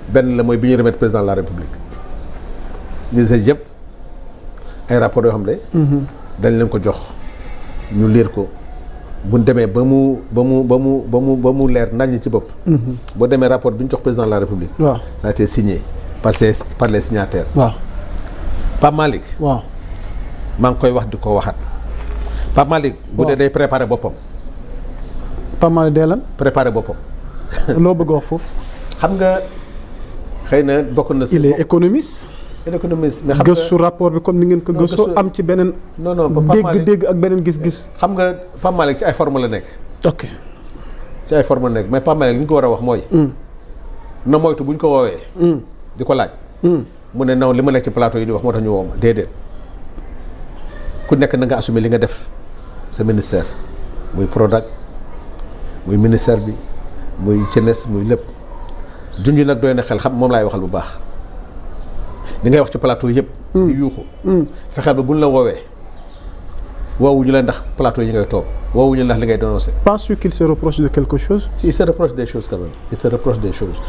benn la mooy bi ñu remettre président de la république les yëpp ay rapports yoo xam ne. dañ leen ko jox ñu lire ko bu demee ba mu leer naññ ci bopp. boo demee rapport bi ñu jox président de la république. waaw ça a été signé par les signataires. waaw Pape Malick. waaw maa ngi koy wax di ko waxaat. Pape Malick. bu dee day préparer boppam. Pape Malick dee lan. préparer boppam. loo bëgg a wax foofu. xam nga xëy na bokk na si. il est économiste. économiste mais xam nga gëstu rapport bi comme ni ngeen ko gëstu am ci beneen. non dégg ak beneen gis-gis. xam nga Pape Malick ci ay forme la nekk. ok ci ay forme la nekk mais Pape Malick li ñu ko war a wax mooy. na moytu bu ñu ko woowee. di ko laaj. mu ne non li ma nekk ci plateau yi di wax moo tax ñu woo ma déedéet ku nekk na nga assumer li nga def sa ministère muy Prodac muy ministère bi muy CNES muy lépp junj nag doy na xel xam moom laay waxal bu baax. li ngay wax ci plateau yëpp. di yuuxu. fexeel ba buñ la woowee woowuñu la ndax plateau yi ngay toog woowuñu la ndax li ngay dénoncer. penses-tu qu'il se reproche de quelque chose. si il se reproche des choses quand même il se reproche des choses.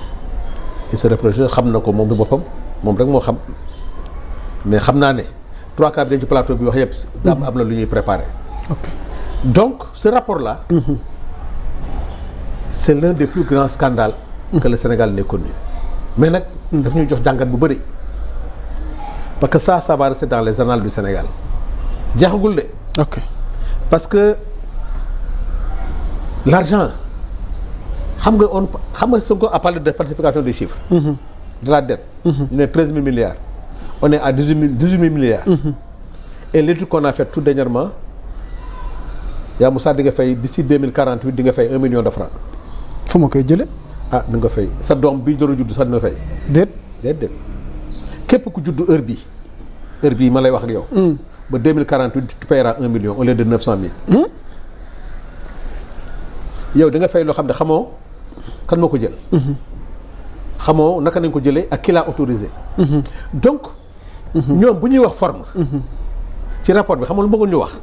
xam na ko moom du boppam moom rek moo xam mais xam naa ne 3 cas bi dañ ci plateau bi wax yëpp. am na lu ñuy préparer. ok donc ce rapport là. c'est l'un des plus grands scandales. que le Sénégal n'ait connu. mais nag. daf ñuy jox jàngat bu bëri. parce que ça va rester dans les annales du Sénégal jeexagul de. ok parce que l'argent xam nga Sonko a parlé de falsification des chiffres. de la dette. ñu ne 13 000 milliards. on est à 18 000 milliards. et l'étude qu'on a faite tout dernièrement yaa Moussa di nga fay d'ici 2048 di nga fay 1 million de francs. fu ma koy jële ah di nga fay sa doom bi door a judd sax dina fay. déet. képp ku juddu heure bii ma lay wax ak yow. ba 2048 tu paieras 1 million au lieu de 900 000. yow da nga fay loo xam ne xamoo kan moo ko jël. xamoo naka nañ ko jëlee ak ki laa autorisé. donc. ñoom bu ñuy wax forme. ci rapport bi xam nga lu bëggoon ñu wax.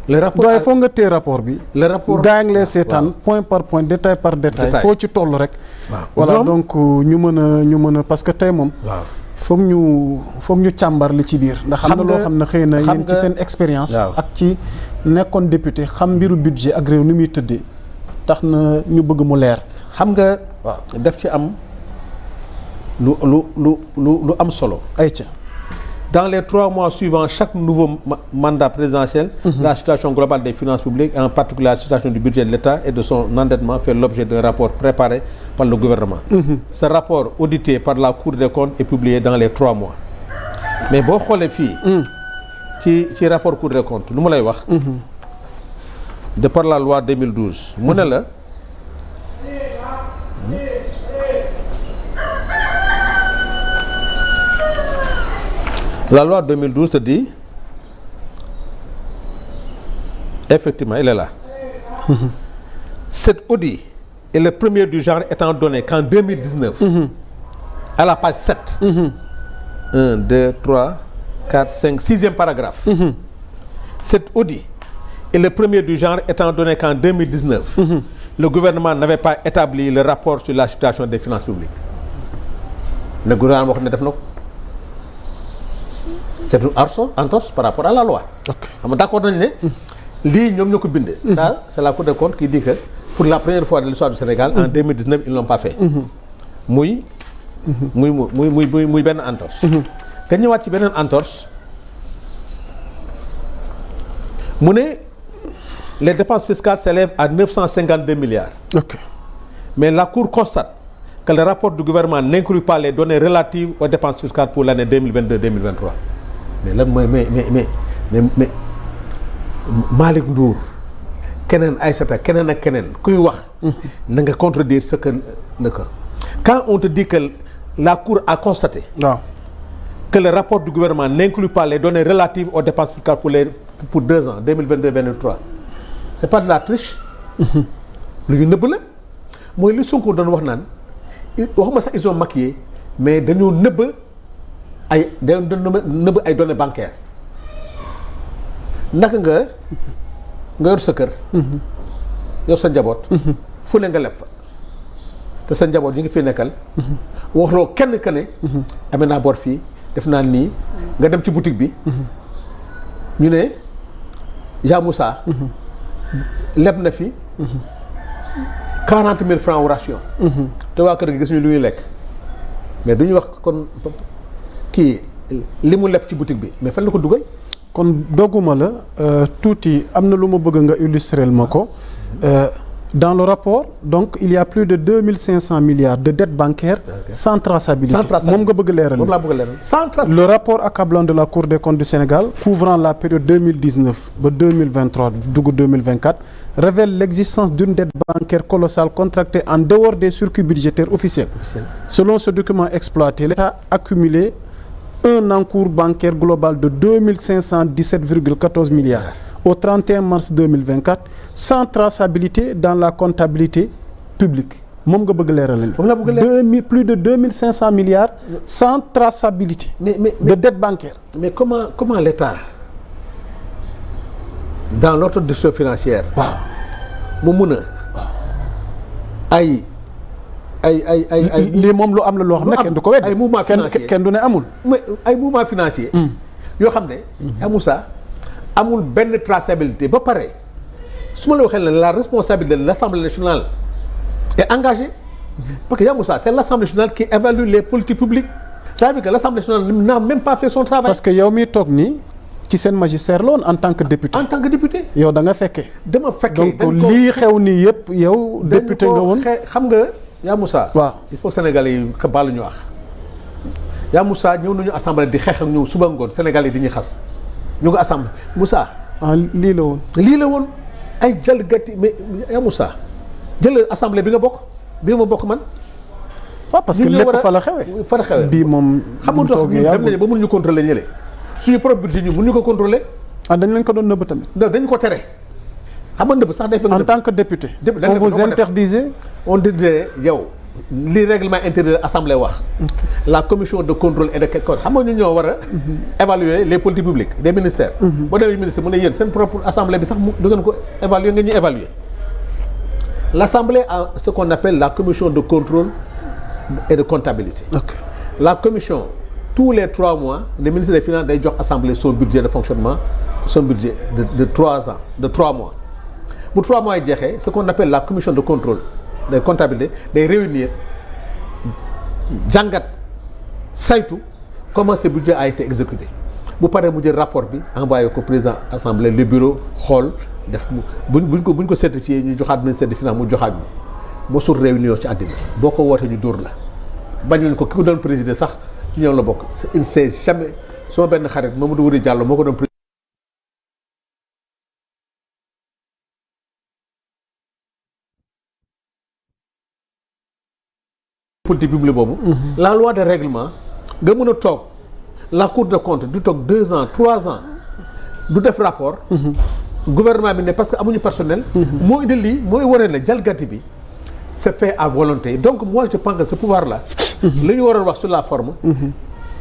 le rapport doy foog nga téye rapport bi. le rapport gaa ngi lay seetaan point par point détail par détail. foo ci toll rek. voilà donc ñu mën a parce que tey moom. waaw foog ñu càmbar li ci biir. ndax xam na loo xam ne xëy na yéen ci seen expérience. ak ci nekkoon député xam mbiru budget ak réew ni muy tëddee. tax na ñu bëgg mu leer. xam nga. waaw daf ci am lu am solo. ayca. Dans les 3 mois suivants chaque nouveau mandat présidentiel, la situation globale des finances publiques, et en particulier la situation du budget de l'État et de son endettement, fait l'objet d'un rapport préparé par le gouvernement. Ce rapport, audité par la Cour des comptes, est publié dans les 3 mois. Mais boo xoolee fii. ci rapport Cour des comptes lu ma lay wax. de par la loi 2012. mu ne la. La loi 2012 te dit, effectivement, il est là. Cet audit est le premier du genre étant donné qu'en 2019, à la page 7, 1, 2, 3, 4, 5, 6e paragraphe, cet audit est le premier du genre étant donné qu'en 2019, le gouvernement n'avait pas établi le rapport sur la situation des finances publiques. Le gouvernement wax ne def na ko. C'est une entorse par rapport à la loi. xam nga d'accord nañ ne lii ñoom ñoo ko bindee. ça c'est la Cour des comptes qui dit que pour la première fois de l'histoire du Sénégal en 2019 ils l'ont pas fait. muy benn entorse. nga ñëwaat ci beneen entorse mu ne les dépenses fiscales s'élèvent à 952 milliards. Mais la Cour constate que le rapport du gouvernement n'inclut pas les données relatives aux dépenses fiscales pour l'année 2022-2023. mais lan mooy mais Malick Ndour keneen Aïssata keneen ak keneen kuy wax na nga contredire ce que le cas quand on te dit que la Cour a constaté que le rapport du gouvernement n'inclut pas les données relatives aux dépenses fiscales pour 2 ans 2022-2023 c'est pas de la triche lu ñu nëbb la mooy li Sonko doon wax naan waxuma sax ils ont maquillé mais dañoo nëbb ay données bancaires naka nga yor sa kër yor sa njaboot fu ne nga leb fa te sa njaboot yi ngi fi nekkal. waxloo kenn que ne. amee naa bor fii def naa nii nga dem ci boutique bi. ñu ne Ya Moussa. leb na fi. 40 000 francs wu ration. te waa kër gi gis ñu lu ñuy lekk mais du ñu wax kon kii li mu leb ci boutique bi mais fan la ko dugal. kon dogguma la tuuti am na lu ma bëgg nga illustrer ma ko. Dans le rapport donc il y a plus de 2500 milliards de dettes bancaires sans traçabilité. moom nga bëgg leeral. moom laa bëgg leeral sans traçabilité. Le rapport accablant de la Cour des comptes du Sénégal couvrant la période 2019 ba 2023 dugg 2024 révèle l'existence d'une dette bancaire colossale contractée en dehors des circuits budgétaires officiels. Selon ce document exploité, l'État a accumulé un encours bancaire global de 2517,14 milliards au 31 mars 2024 sans traçabilité dans la comptabilité publique. moom nga bëgg leeral la ni. plus de 2500 milliards sans traçabilité. de dette bancaire. mais comment l'État dans l'autodiscussion financière. mu mun a ay lii moom lu am la loo xam ne kenn du ko wedd. ay mouvement financier kenn du ne amul. mais ay mouvement financier. yoo xam ne. Ya Moussa amul benn traçabilité ba pare su ma la waxee la responsabilité de l'Assemblée nationale est engagée. parce que Ya Moussa c'est l'Assemblée nationale qui évalue les politiques publiques. ça veut dire que l'Assemblée nationale n'a même pas fait son travail. parce que yow miy toog nii ci seen magistère la woon en tant que député. en tant que député. yow da nga fekkee. dama fekkee donc lii xew nii yëpp yow. député nga woon xam nga Ya Moussa. waaw il faut Sénégalais yi ka baalu ñu wax. Ya Moussa ñëw nañu assemblée di xeex ak ñëw suba ngoon Sénégalais yi di ñuy xas ñu ngi assemblée Moussa. lii la woon. lii la woon ay jalgati mais Ya Moussa jël assemblée bi nga bokk bi ma bokk man. waaw parce que lépp fa la xewee. bii moom. xam nga tax dem nañu ba mënuñu contrôler ñële suñu propre budget ñu mënuñu ko contrôler. dañ lañ ko doon nëbb tamit. dañ ko tere. xam nga nëbb sax day fekk en tant que député. on vous interdisait. on disait yow li règlement intérieur assemblée wax. la commission de contrôle et de contrôle xam nga ñu ñoo war a. évaluer les politiques publiques des ministères. boo demee ministère mu ne yéen seen propre assemblée bi sax mu du ngeen ko évaluer nga ñuy évaluer. l'assemblée a ce qu'on appelle la commission de contrôle et de comptabilité. La commission tous les 3 mois le ministre des finances day jox assemblée son budget de fonctionnement son budget de 3 ans de 3 mois bu 3 mois yi jeexee ce qu'on appelle la commission de contrôle de comptabilité day réunir jàngat saytu comment ce budget a été exécuté bu paree mu jël rapport bi envoyé ko président assemblée le bureau xool def buñ ko certifié ñu joxaat ministère des finances mu joxaat ñu mosul réunion ci àddina boo ko wootee ñu dóor la bañ leen ko ki ko doon présider sax ci ñoom la bokk il sait jamais suma benn xarit Mamadou Wuri Diallo moo ko doon politique publique boobu. La loi de règlement nga mën a toog la cour de compte du toog 2 ans 3 ans du def rapport. gouvernement bi ne parce que amuñu personnel. moo indi lii mooy wane ne jalgati bi c'est fait à volonté donc moi je pense que ce pouvoir là. la ñu waroon wax sur la forme.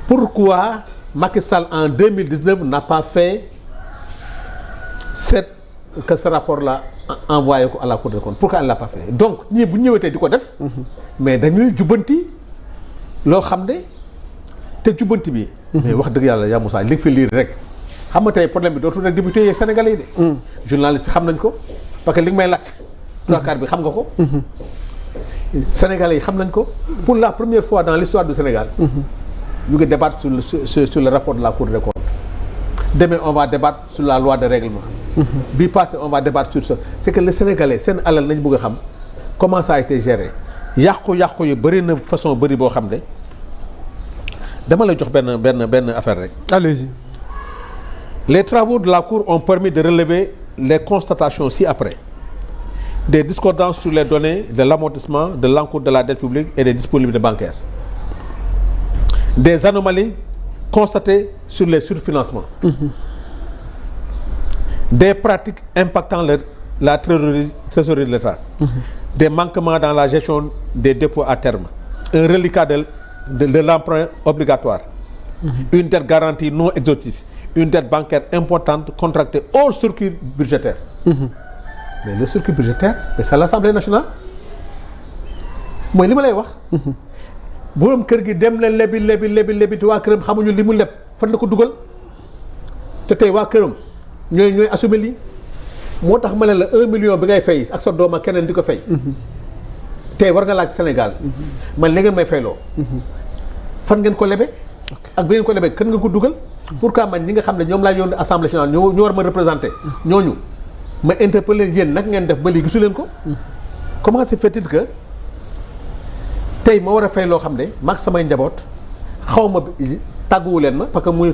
pourquoi Macky Sall en 2019 n'a pas fait ce rapport là envoyé ko à la cour des comptes pourquoi elle l'a pas fait donc ñii bu ñëwee tey di ko def. mais dañuy jubbanti loo xam ne te jubbanti bi. mais wax dëgg yàlla Ya Moussa li fi lire rek xam nga tey problème bi dootul rek député yeeg sénégalais yi de. journaliste xam nañ ko parce que li nga may laaj. 3/4 bi xam nga ko. sénégalais yi xam nañ ko pour la première fois dans l'histoire du Sénégal. ñu ngi débattre sur le rapport de la Cour des comptes. Demain on va débattre sur la loi de règlement. bii passé on va débattre sur ça c'est que les sénégalais seen alal nañ bëgg a xam comment ça a été géré. yàqu-yàqu yi bëri na façon bëri boo xam ne dama lay jox benn affaire rek. Allez-y. Les travaux de la Cour ont permis de relever les constatations ci-après. Des discordances sur les données de l'amortissement de l'encours de la dette publique et des disponibilités bancaires. Des anomalies constatées sur les surfinancements. Des pratiques impactant la trésorerie de l'État. Des manquements dans la gestion des dépôts à terme. Un reliquat de l'emprunt obligatoire. Une dette garantie non exhaustive. Une dette bancaire importante contractée hors circuit budgétaire. Mais le circuit budgétaire, mais c'est l'Assemblée nationale. mooy li ma lay wax. borom kër gi dem na lebi te waa këram xamuñu li mu leb fan la ko dugal te tey waa këram ñooy assumer lii moo tax ma ne la 1 million bi ngay fay ak sa doom ak keneen di ko fay. tey war nga laaj Sénégal. man li ngeen may fayloo. fan ngeen ko lebe. ak bi ngeen ko lebe kan nga ko dugal. pourquoi man ñi nga xam ne ñoom laa yónni assemblée nationale ñoo war ma représenté. ñooñu ma interpellé yéen nag ngeen def ba léegi gisu leen ko. comment se fait-il que tey ma war a fay loo xam ne maag samay njaboot xaw ma tàgguwu leen ma parce que muy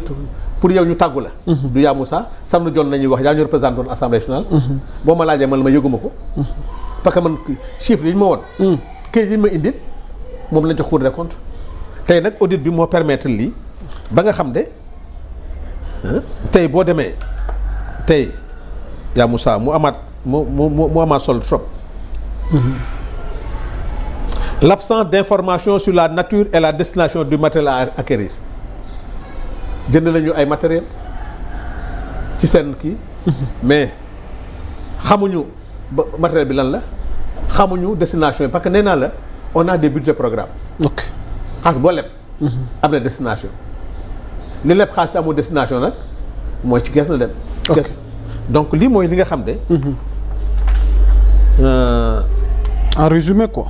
pour yow ñu tàggu la. du yaa Moussa Sam Jon nañuy wax yaa ñu représenté woon assemblée nationale. boo ma laajee man la ma yëguma ko. parce que man chiffre yi ñu ma woon. kii yi ma indil moom lañ jox Cour des comptes tey nag audit bi moo permettre lii ba nga xam ne tey boo demee tey yaa Moussa mu amaat solo trop. L'absence d'information sur la nature et la destination du matériel à acquérir jënd lañu ay matériel ci seen kii. mais xamuñu ba matériel bi lan la xamuñu destination yi parce que nee naa la on a des budgets programmes. ok xaalis boo leb. am na destination. li leb xaalis amul destination nag mooy ci kees na dem. ci kees donc lii mooy li nga xam ne. en résumé quoi.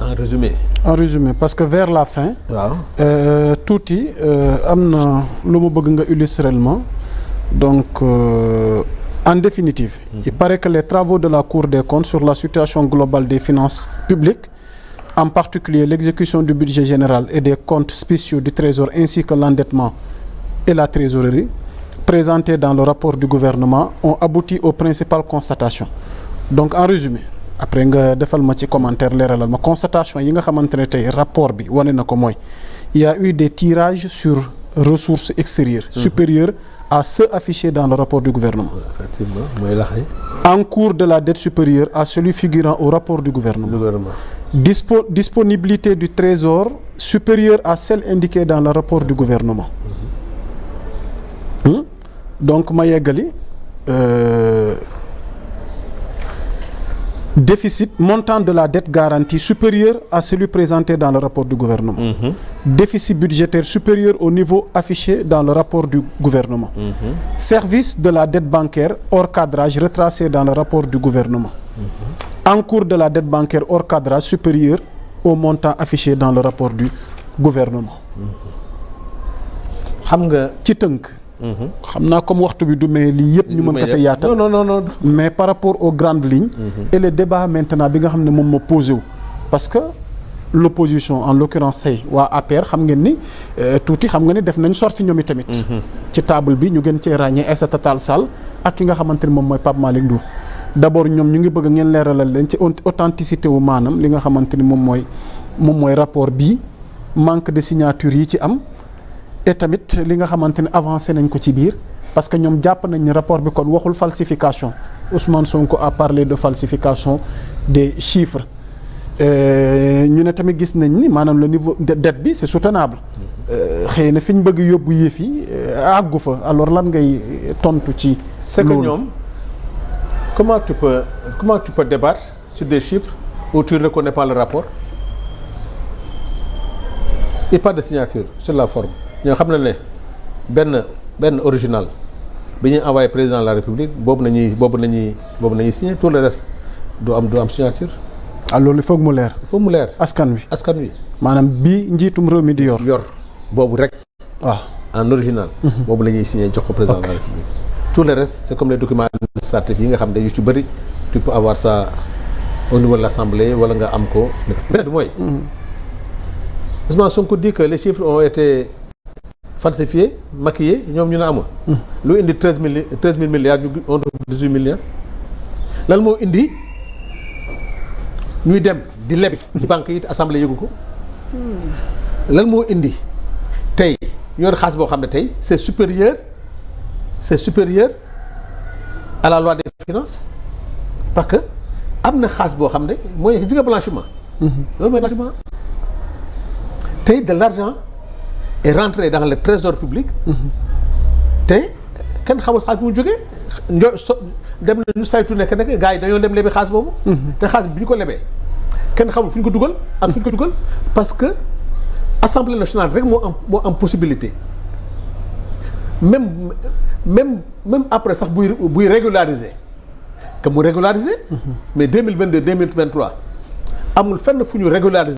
En résumé parce que vers la fin. waaw tuuti am na lu ma bëgg nga illustrer ma donc en définitive. Il paraît que les travaux de la Cour des comptes sur la situation globale des finances publiques, en particulier l'exécution du budget général et des comptes spéciaux du Trésor ainsi que l'endettement et la trésorerie, présentés dans le rapport du gouvernement, ont abouti aux principales constatations. Donc en résumé. Après nga defal ma ci commentaire leeralal ma constatation yi nga xamante ne tey rapport bi wane na ko mooy il y a eu des tirages sur ressources extérieures supérieurs à ceux affichés dans le rapport du gouvernement. Effectivement mooy laxay. Encours de la dette supérieure à celui figurant au rapport du gouvernement. Disponibilité du trésor supérieure à celle indiquée dans le rapport du gouvernement. Donc ma yeggali. Déficit, montant de la dette garantie supérieur à celui présenté dans le rapport du gouvernement. Déficit budgétaire supérieur au niveau affiché dans le rapport du gouvernement. Service de la dette bancaire hors cadrage retracé dans le rapport du gouvernement. Encours de la dette bancaire hors cadrage supérieur au montant affiché dans le rapport du gouvernement. xam nga ci tënk. xam naa comme waxtu bi du mais lii yëpp ñu mën ko fa yaatal non mais par rapport aux grandes lignes et le débat maintenant bi nga xam ne moom moo posé wu parce que l'opposition en l'occurrence say waa APR xam ngeen ni tuuti xam nga ni def nañ sorti ñoom i tamit ci table bi ñu gën cee ràññee Aïssata Tall Sall ak ki nga xamante ni moom mooy Pape Malick Ndour d'abord ñoom ñu ngi bëgg ngeen leeralal leen ci authenticité wu maanaam li nga xamante ni moom mooy rapport bii manque de signature yi ci am et tamit li nga xamante ne avancé nañ ko ci biir parce que ñoom jàpp nañ ni rapport bi kon waxul falsification Ousmane Sonko a parlé de falsification des chiffres ñu ne tamit gis nañ ni maanaam le niveau de dette bi c'est soutenable xëy na fi ñu bëgg yóbbu yëf yi àggu fa alors lan ngay tontu ci. c'est que ñoom comment tu peux débattre sur des chiffres où tu ne reconnais pas le rapport et pas de signature sur la forme. ñoo xam ne benn original bi ñuy envoyé président de la république boobu nañuy signé tout le reste du am signature. ah loolu il faut mu leer. il faut mu leer. askan wi. maanaam bii njiitum réew mi di yor. boobu rek. waaw en original. boobu la ñuy signé jox ko président de la république. tout le reste c'est comme les documents administratifs yi nga xam ne yu ci bëri tu peux avoir ça au niveau de l'assemblée wala nga am ko. beneen bi mooy. Ousmane Sonko dit que les chiffres ont été falsifiés maquillés ñoom ñu ne amul. lu indi 13 000 milliards ñu on 18 milliards. lan moo indi ñuy dem di leb ci banque yi assemblée yëgu ko. lan moo indi tey yor xaalis boo xam ne tey c'est supérieur à la loi des finances parce que am na xaalis boo xam ne mooy ji nga blanchiment. loolu mooy blanchiment. tey de l'argent est rentré dans le trésor public. te kenn xamul xaalis bu mu jógee dem na ñu saytu nekk gars yi dañoo dem lebi xaalis boobu. te xaalis bi ñu ko lebee kenn xamul fu ñu ko dugal ak fu ñu ko dugal parce que assemblée nationale rek moo am possibilité même après sax buy régulariser que mu régulariser mais 2022 2023 amul fenn fu ñu régulariser